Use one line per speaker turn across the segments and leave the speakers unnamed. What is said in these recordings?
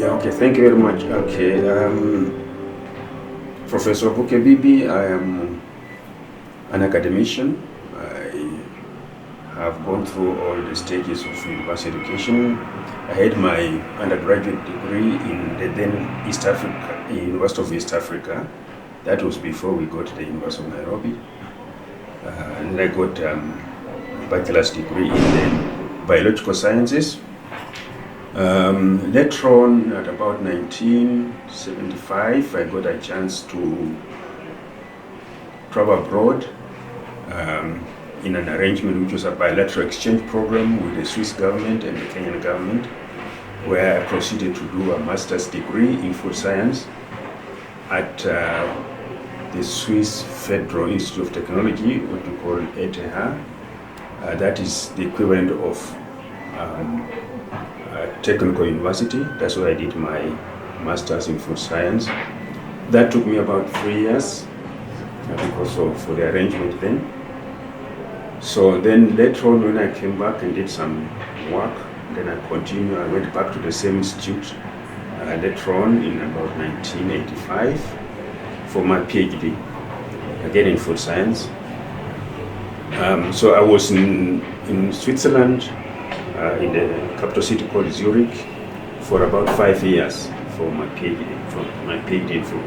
Yeah, okay, thank you very much. Okay, Professor Wabuke Bibi, I am an academician. I have gone through all the stages of university education. I had my undergraduate degree in the then University of East Africa. That was before we got to the University of Nairobi. And I got a bachelor's degree in the biological sciences. Later on, at about 1975, I got a chance to travel abroad in an arrangement which was a bilateral exchange program with the Swiss government and the Kenyan government, where I proceeded to do a master's degree in food science at the Swiss Federal Institute of Technology, what we call ETH. That is the equivalent of technical university. That's where I did my master's in food science. That took me about 3 years because of the arrangement then. So then later on, when I came back and did some work, then I continued. I went back to the same institute later on in about 1985 for my PhD, again in food science. So I was in Switzerland, in the capital city called Zurich, for about 5 years for my PhD,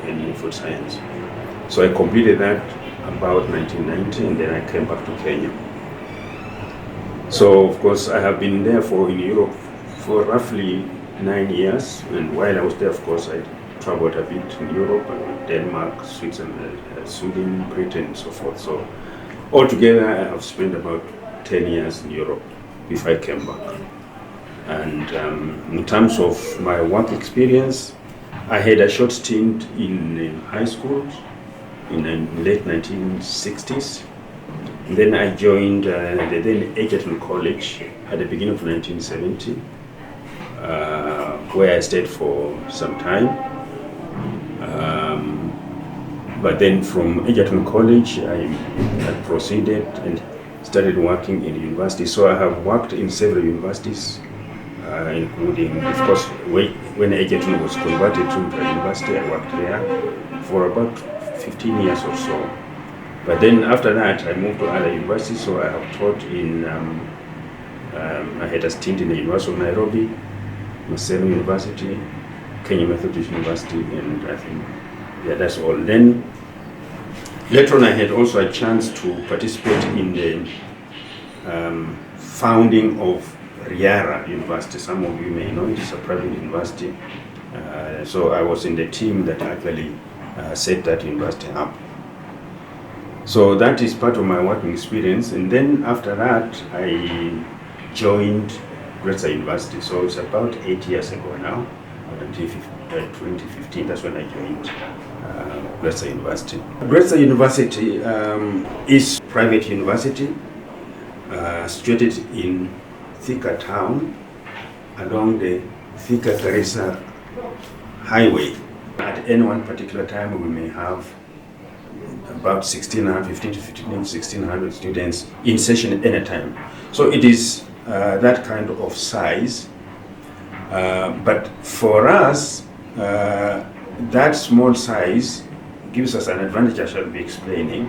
in food science. So I completed that about 1990, and then I came back to Kenya. So of course I have been there in Europe for roughly 9 years, and while I was there, of course, I traveled a bit in Europe, Denmark, Switzerland, Sweden, Britain, and so forth. So altogether I have spent about 10 years in Europe before I came back. And in terms of my work experience, I had a short stint in high school in the late 1960s. And then I joined the then Egerton College at the beginning of 1970, where I stayed for some time. But then from Egerton College, I proceeded and started working in university. So I have worked in several universities, including, of course, when Egerton was converted to a university, I worked there for about 15 years or so. But then after that, I moved to other universities. So I have taught in, I had a stint in the University of Nairobi, Maseno University, Kenya Methodist University, and I think, yeah, that's all. Then later on, I had also a chance to participate in the founding of Riara University. Some of you may know it is a private university. So I was in the team that actually set that university up. So that is part of my working experience. And then after that, I joined Gretsa University. So it's about 8 years ago now, 2015, that's when I joined Gretsa University. Gretsa University is a private university situated in Thika town along the Thika-Gretsa highway. At any one particular time, we may have about 1,600 students in session at any time. So it is that kind of size. But for us, that small size gives us an advantage I shall be explaining.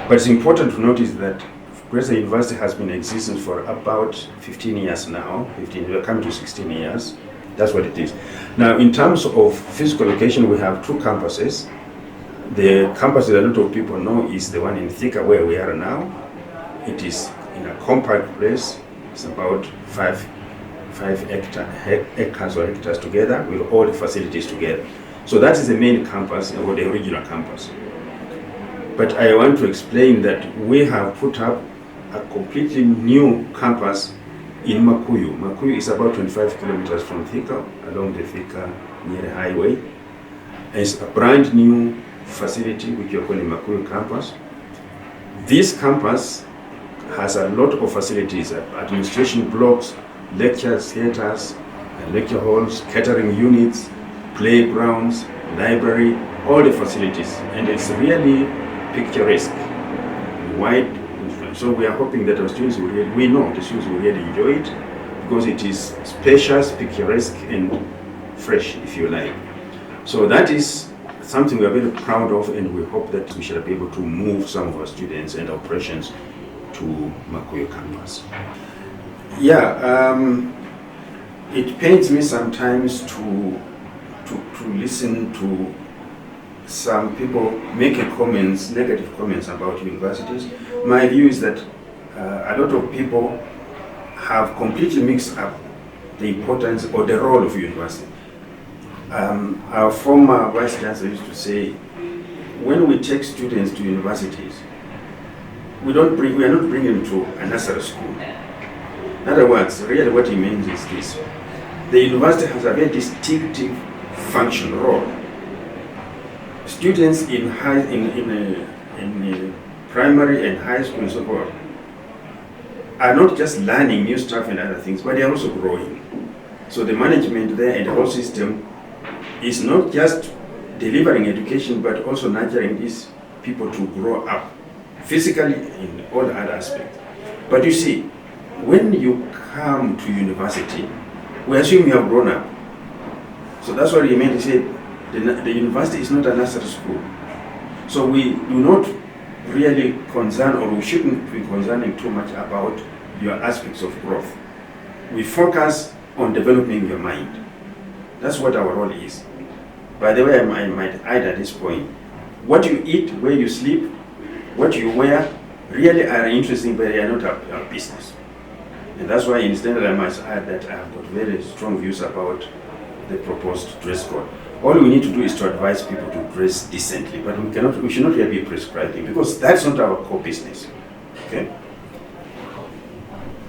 But it's important to notice that Gretsa University has been in existence for about 15 years now. We're coming to 16 years. That's what it is. Now, in terms of physical location, we have two campuses. The campus that a lot of people know is the one in Thika, where we are now. It is in a compact place. It's about 5 acres or hectares together with all the facilities together. So that is the main campus, or the original campus. But I want to explain that we have put up a completely new campus in Makuyu. Makuyu is about 25 kilometers from Thika, along the Thika near the highway. It's a brand new facility which you're calling Makuyu campus. This campus has a lot of facilities, administration blocks, lecture theaters, lecture halls, catering units, playgrounds, library, all the facilities, and it's really picturesque, wide. So we are hoping that our students will really enjoy it because it is spacious, picturesque, and fresh, if you like. So that is something we are very proud of, and we hope that we shall be able to move some of our students and operations to Makuyu campus. Yeah, it pains me sometimes to listen to some people making comments, negative comments about universities. My view is that a lot of people have completely mixed up the importance or the role of university. Our former Vice Chancellor used to say, when we take students to universities, we are not bringing them to a nursery school. In other words, really what he means is this: the university has a very distinctive function role. Students in primary and high school and so forth are not just learning new stuff and other things, but they are also growing. So the management there and the whole system is not just delivering education, but also nurturing these people to grow up physically in all other aspects. But you see, when you come to university, we assume you have grown up. So that's what he meant. He said the university is not a nursery school. So we do not really concern, or we shouldn't be concerning too much about your aspects of growth. We focus on developing your mind. That's what our role is. By the way, I might add at this point, what you eat, where you sleep, what you wear, really are interesting, but they are not our business. And that's why instead I must add that I have got very strong views about the proposed dress code. All we need to do is to advise people to dress decently, but we should not really be prescribing, because that's not our core business. Okay?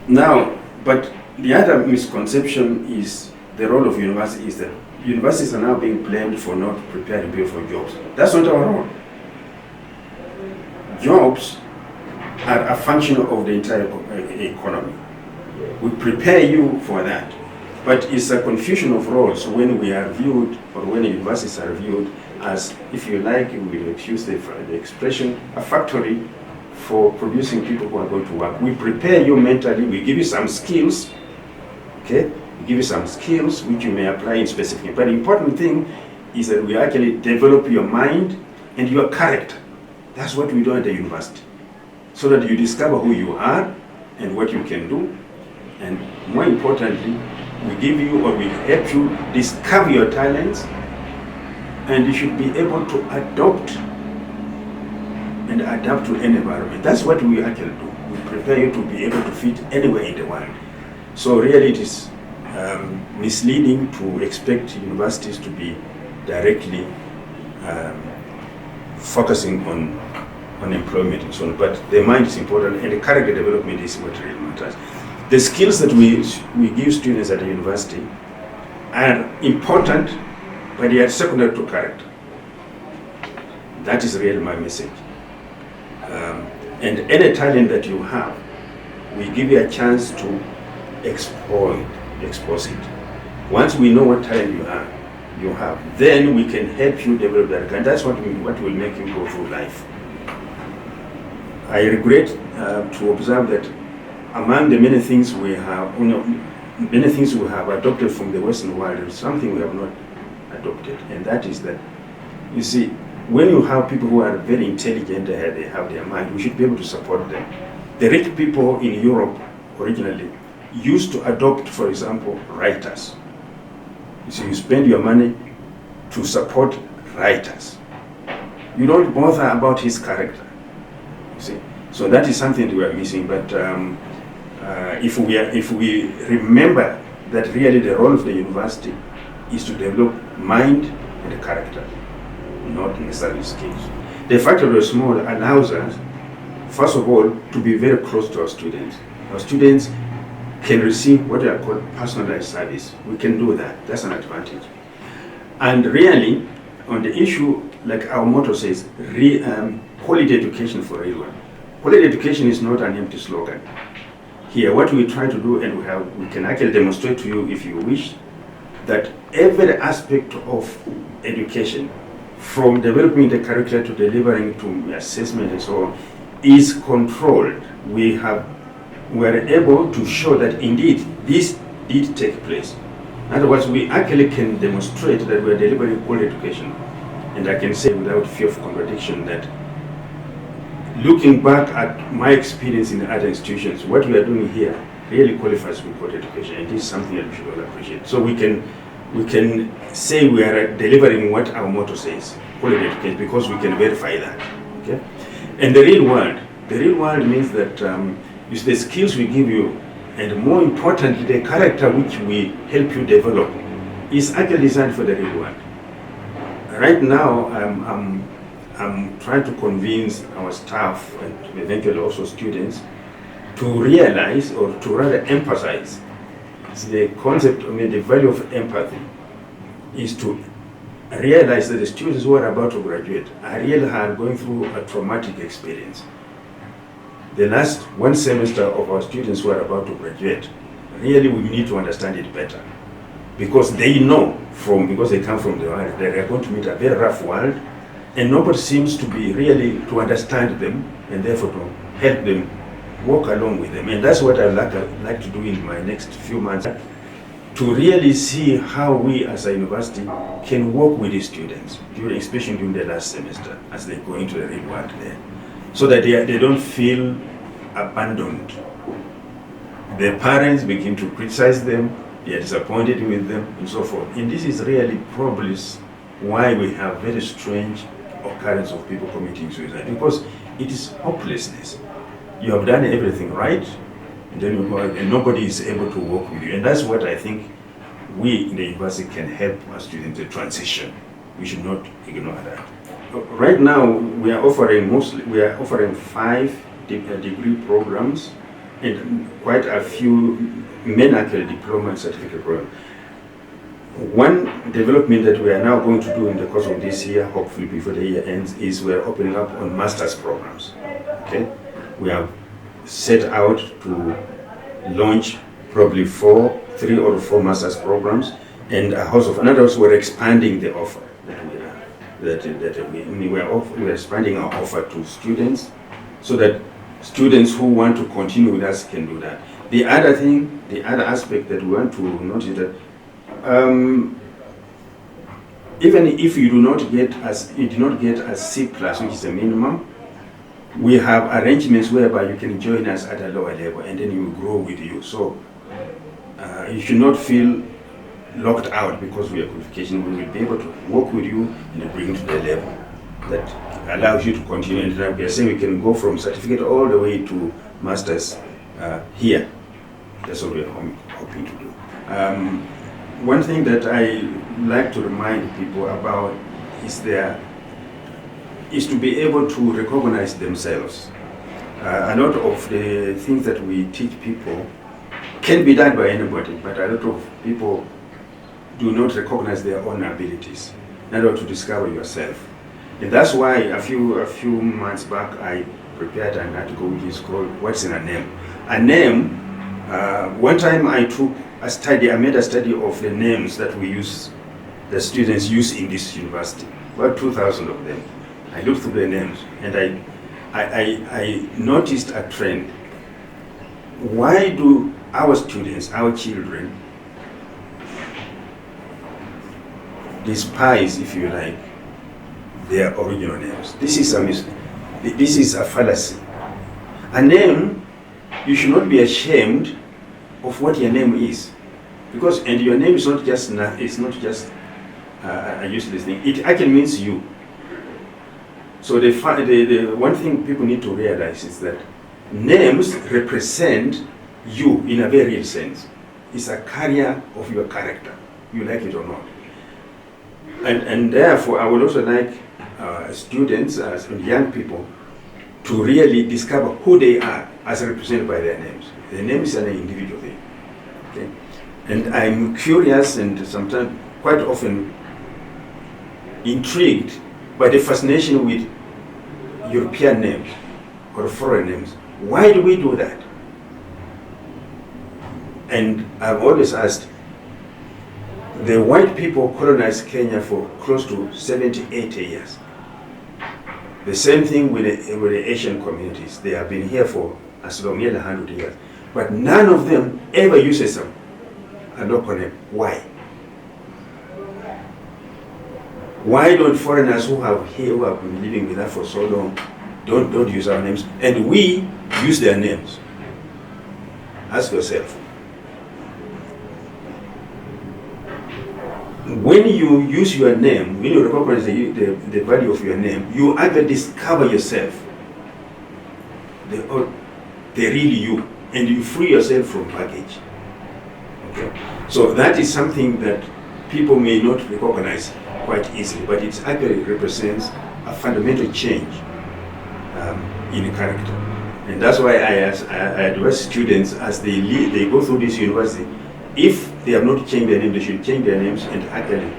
Now, but the other misconception is the role of university is that universities are now being blamed for not preparing people for jobs. That's not our role. Jobs are a function of the entire economy. We prepare you for that. But it's a confusion of roles when we are viewed, or when universities are viewed as, if you like, we will use the expression, a factory for producing people who are going to work. We prepare you mentally, we give you some skills, okay? We give you some skills which you may apply in specific. But the important thing is that we actually develop your mind and your character. That's what we do at the university. So that you discover who you are and what you can do. And more importantly, we give you, or we help you discover your talents, and you should be able to adopt and adapt to any environment. That's what we actually do. We prepare you to be able to fit anywhere in the world. So really it is misleading to expect universities to be directly focusing on employment and so on. But the mind is important, and the character development is what really matters. The skills that we give students at the university are important, but they are secondary to character. That is really my message. And any talent that you have, we give you a chance to expose it. Once we know what talent you have, then we can help you develop that. And that's what will make you go through life. I regret to observe that among the many things we have, adopted from the Western world, there is something we have not adopted, and that is that, you see, when you have people who are very intelligent, they have their mind, we should be able to support them. The rich people in Europe originally used to adopt, for example, writers. You see, you spend your money to support writers. You don't bother about his character. You see, so that is something we are missing. But if we remember that really the role of the university is to develop mind and character, not necessarily skills. The fact that we're small allows us, first of all, to be very close to our students. Our students can receive what are called personalized service. We can do that. That's an advantage. And really, on the issue, like our motto says, quality education for everyone. Quality education is not an empty slogan. Here, what we try to do, and we can actually demonstrate to you if you wish, that every aspect of education, from developing the curriculum to delivering to assessment and so on, is controlled. We are able to show that indeed this did take place. In other words, we actually can demonstrate that we are delivering quality education. And I can say without fear of contradiction that looking back at my experience in the other institutions, what we are doing here really qualifies for quality education, and this is something that we should all appreciate. So we can say we are delivering what our motto says, quality education, because we can verify that. Okay? And the real world means that it's the skills we give you, and more importantly, the character which we help you develop is actually designed for the real world. Right now, I'm trying to convince our staff and eventually also students to realize, or to rather emphasize, the concept, the value of empathy is to realize that the students who are about to graduate are going through a traumatic experience. The last one semester of our students who are about to graduate, really we need to understand it better. Because they know, because they come from the world, they are going to meet a very rough world, and nobody seems to be really to understand them, and therefore to help them walk along with them. And that's what I'd like to do in my next few months, to really see how we as a university can work with the students, especially during the last semester, as they go into the real world there, so that they don't feel abandoned. Their parents begin to criticize them, they are disappointed with them, and so forth. And this is really probably why we have very strange occurrence of people committing suicide, because it is hopelessness. You have done everything right, and then you go out and nobody is able to work with you. And that's what I think we in the university can help our students to transition. We should not ignore that. Right now, we are offering 5 degree programs and quite a few actually diploma and certificate programs. One development that we are now going to do in the course of this year, hopefully before the year ends, is we're opening up on master's programs. Okay, we have set out to launch probably 3 or 4 master's programs, and a host of. In other words, we're expanding the offer we're expanding our offer to students, so that students who want to continue with us can do that. The other aspect that we want to note is that even if you do not get a C+, which is a minimum, we have arrangements whereby you can join us at a lower level, and then we will grow with you. So you should not feel locked out because of your qualification. We will be able to work with you and bring you to the level that allows you to continue. And we are saying we can go from certificate all the way to master's here. That's what we are hoping to do. One thing that I like to remind people about is to be able to recognize themselves. A lot of the things that we teach people can be done by anybody, but a lot of people do not recognize their own abilities in order to discover yourself. And that's why a few months back I prepared an article which is called "What's in a Name?" A name. One time I made a study of the names that the students use in this university. About 2,000 of them. I looked through the names, and I noticed a trend. Why do our students, our children, despise, if you like, their original names? This is a fallacy. A name, you should not be ashamed of what your name is, and your name is not just a useless thing. It actually means you. So the one thing people need to realize is that names represent you in a very real sense. It's a carrier of your character, you like it or not. And therefore, I would also like students and young people to really discover who they are as represented by their names. The name is an individual thing. Okay? And I'm curious and sometimes quite often intrigued by the fascination with European names or foreign names. Why do we do that? And I've always asked, the white people colonized Kenya for close to 70, 80 years. The same thing with the Asian communities. They have been here for as long as 100 years. But none of them ever uses a local name. Why? Why don't foreigners who have been living with us for so long, don't use our names, and we use their names? Ask yourself. When you use your name, when you recognize the value of your name, you actually discover yourself, the real you, and you free yourself from baggage. Okay? So that is something that people may not recognize quite easily, but it actually represents a fundamental change in character. And that's why I advise students as they go through this university, if they have not changed their name, they should change their names and actually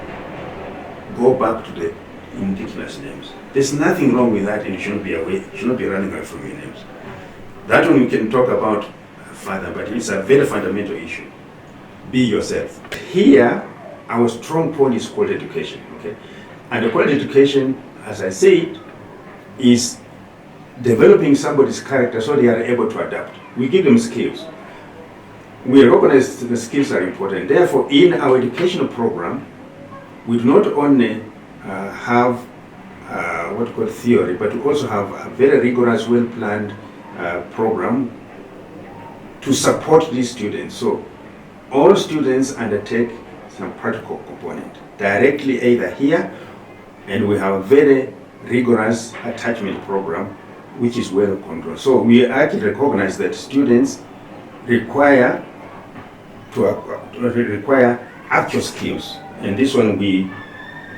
go back to the indigenous names. There's nothing wrong with that, and you shouldn't be running away from your names. That one we can talk about further, but it's a very fundamental issue. Be yourself. Here, our strong point is quality education, okay? And the quality education, as I said, is developing somebody's character so they are able to adapt. We give them skills. We recognize the skills are important. Therefore, in our educational program, we do not only have what we call theory, but we also have a very rigorous, well-planned program to support these students. So all students undertake some practical component directly either here, and we have a very rigorous attachment program which is well controlled. So we actually recognize that students require actual skills, and this one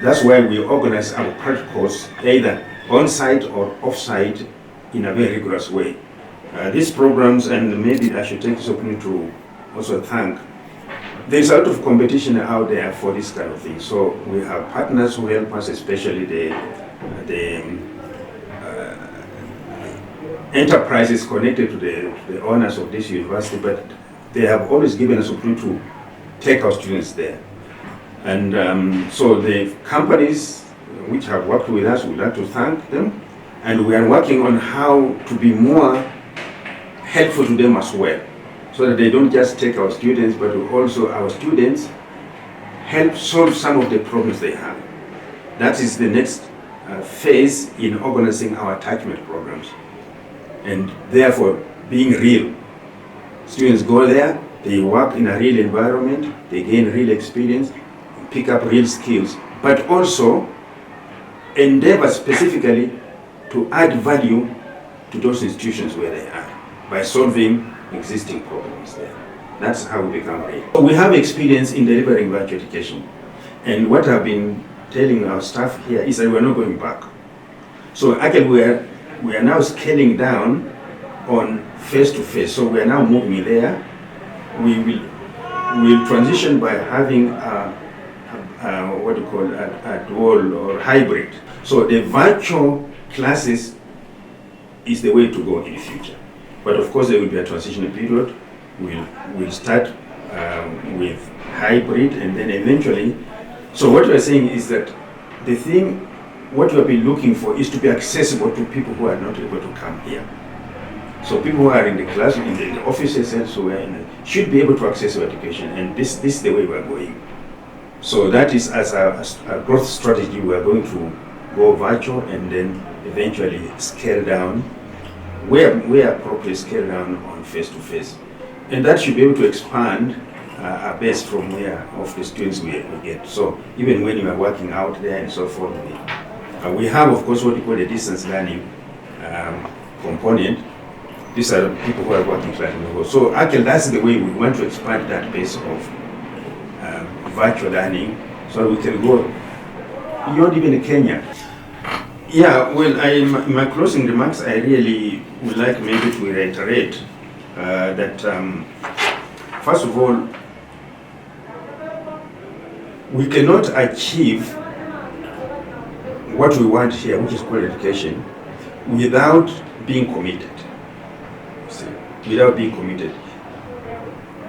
that's why we organize our practicals either on-site or off-site in a very rigorous way. These programs, and maybe I should take this opportunity to also thank, there's a lot of competition out there for this kind of thing. So we have partners who help us, especially the enterprises connected to the owners of this university, but they have always given us opportunity to take our students there. And so the companies which have worked with us, we'd like to thank them. And we are working on how to be more helpful to them as well, so that they don't just take our students, but also our students help solve some of the problems they have. That is the next phase in organizing our attachment programs. And therefore, being real. Students go there, they work in a real environment, they gain real experience, pick up real skills, but also endeavor specifically to add value to those institutions where they are by solving existing problems there. That's how we become real. We have experience in delivering virtual education, and what I've been telling our staff here is that we're not going back. So actually we are now scaling down on face-to-face. So we are now moving there. We'll transition by having what you call a dual or hybrid. So the virtual classes is the way to go in the future. But of course there will be a transitional period. We'll start with hybrid, and then eventually. So what we're saying is that what we have been looking for is to be accessible to people who are not able to come here. So people who are in the class, in the offices elsewhere, should be able to access our education, and this is the way we are going. So that is as a growth strategy, we are going to go virtual and then eventually scale down, where appropriate, scale down on face-to-face. And that should be able to expand our base from where of the students we get. So even when you are working out there and so forth, we have, of course, what we call the distance learning component. These are the people who are working class. So actually that's the way we want to expand that base of virtual learning, so we can go beyond even Kenya. Yeah, well, in my closing remarks, I really would like maybe to reiterate that first of all, we cannot achieve what we want here, which is quality education, without being committed. See, without being committed.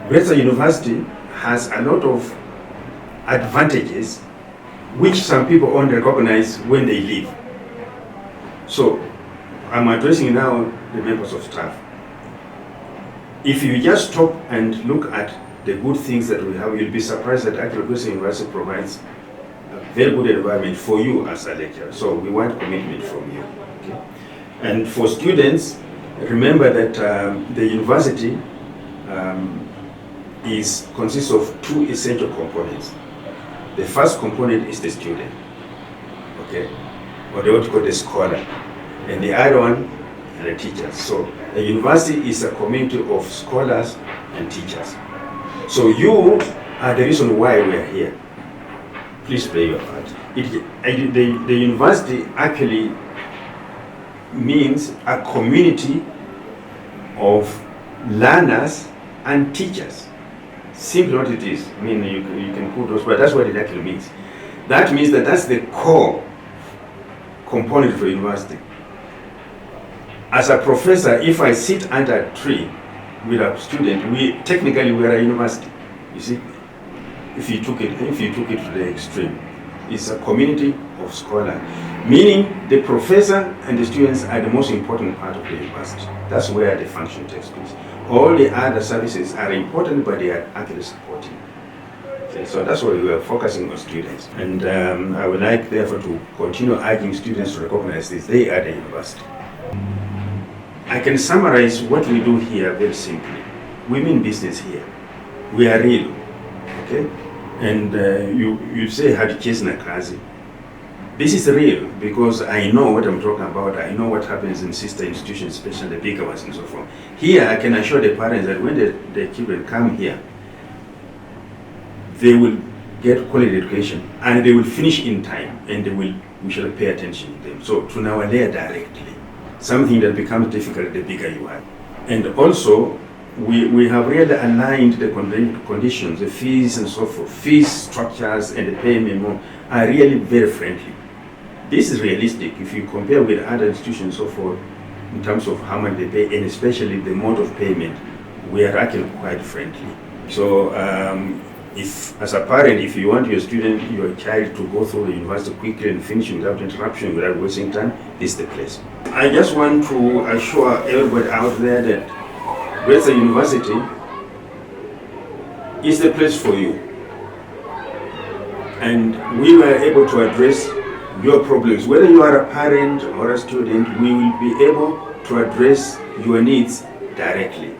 Gretsa University has a lot of advantages which some people only recognize when they leave. So I'm addressing now the members of staff. If you just stop and look at the good things that we have, you'll be surprised that actually Gretsa University provides a very good environment for you as a lecturer. So we want commitment from you. Okay? And for students, remember that the university consists of two essential components. The first component is the student, okay, or what you call the scholar, and the other one are the teachers. So the university is a community of scholars and teachers. So you are the reason why we are here. Please play your part. The university actually means a community of learners and teachers. Simply what it is. I mean, you can put those, but that's what it actually means. That means that that's the core component for university. As a professor, if I sit under a tree with a student, we are a university. You see, if you took it to the extreme, it's a community of scholars, meaning the professor and the students are the most important part of the university. That's where the function takes place. All the other services are important, but they are actually supporting. Okay, so that's why we are focusing on students. And I would like, therefore, to continue urging students to recognize this. They are the university. I can summarize what we do here very simply. We mean business here. We are real. Okay? And you say hatuchezi kazi. This is real because I know what I'm talking about. I know what happens in sister institutions, especially the bigger ones and so forth. Here, I can assure the parents that when the children come here, they will get quality education and they will finish in time, and we shall pay attention to them. So tunawalea directly, something that becomes difficult the bigger you are. And also, we have really aligned the conditions, the fees and so forth. Fees structures and the payment are really very friendly. This is realistic if you compare with other institutions and so forth in terms of how much they pay, and especially the mode of payment. We are actually quite friendly. So if, as a parent, if you want your child to go through the university quickly and finish without interruption, without wasting time, this is the place. I just want to assure everybody out there that Gretsa University is the place for you. And we were able to address your problems. Whether you are a parent or a student, we will be able to address your needs directly.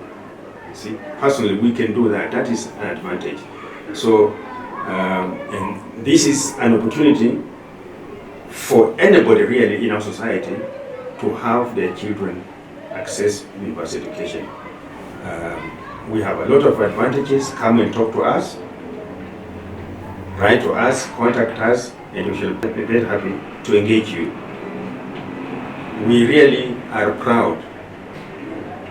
See, personally, we can do that. That is an advantage. So, and this is an opportunity for anybody really in our society to have their children access university education. We have a lot of advantages. Come and talk to us, write to us, contact us, and we shall be very happy to engage you. We really are proud.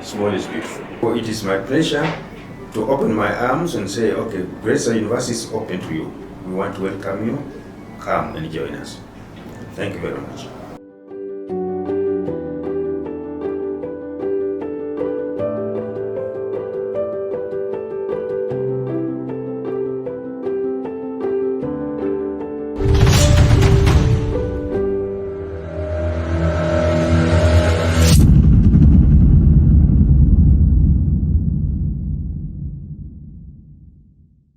Small is beautiful. So it is my pleasure to open my arms and say, okay, Gretsa University is open to you. We want to welcome you. Come and join us. Thank you very much.